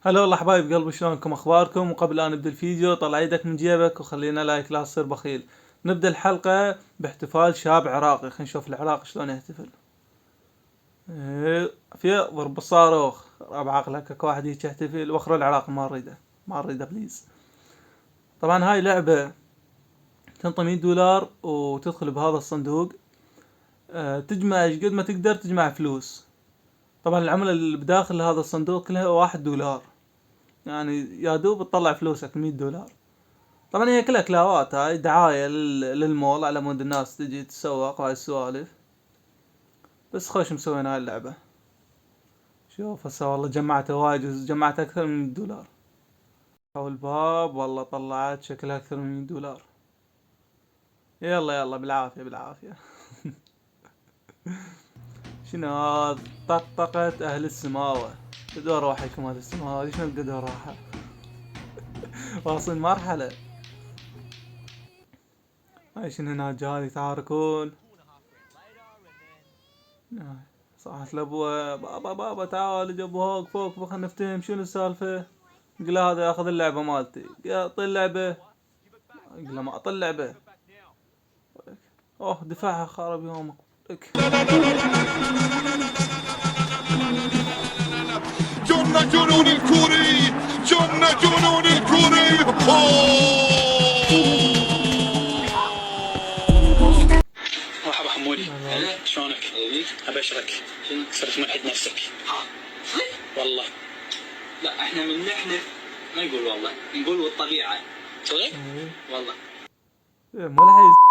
هلا والله حبايب قلبي، شلونكم اخباركم؟ وقبل ان نبدا الفيديو طلع يدك من جيبك وخلينا لايك لا تصير بخيل. نبدا الحلقة باحتفال شاب عراقي. خلينا نشوف العراق شلون يحتفل. في ضرب الصاروخ ربع عقلك اكو واحد هيك يحتفل، واخر العراق ما نريده بليز. طبعا هاي لعبة تنطي $100 وتدخل بهذا الصندوق. تجمع ايش قد ما تقدر تجمع فلوس. طبعا العملة اللي بداخل هذا الصندوق كلها $1، يعني يا دوب تطلع فلوسك $100. طبعا هي كلها كلاوات، هاي دعاية للمول على مود الناس تجي تسوق وهاي السوالف. بس خوش مسوين هاي اللعبة. شوف هسه والله جمعت وايد، جمعت اكثر من $100. او الباب والله طلعت شكلها اكثر من $100. يلا يلا بالعافية بالعافية. شنو هذا؟ طقطقة اهل السماوة. بدو اروح لكم اهل السماوة، هذي شنو بدو اروحها؟ واصل مرحلة. هاي شنو هنا جاي يتعاركون. صاحت لابوه بابا بابا تعال جابوا فوق فوق خلنا نفتهم شنو السالفة. قال هذا ياخذ اللعبة مالتي، قال اعطي اللعبة. قال ما اعطي اللعبة. اوه دفاعها خرب يومك. جن جنون الكوري، جن جنون الكوري. مرحبا حمودي، هلا شلونك؟ ابشرك صرت ملحد نفسك. والله لا احنا من نحنف ما نقول والله، نقول والطبيعه. صدق؟ والله ملحد.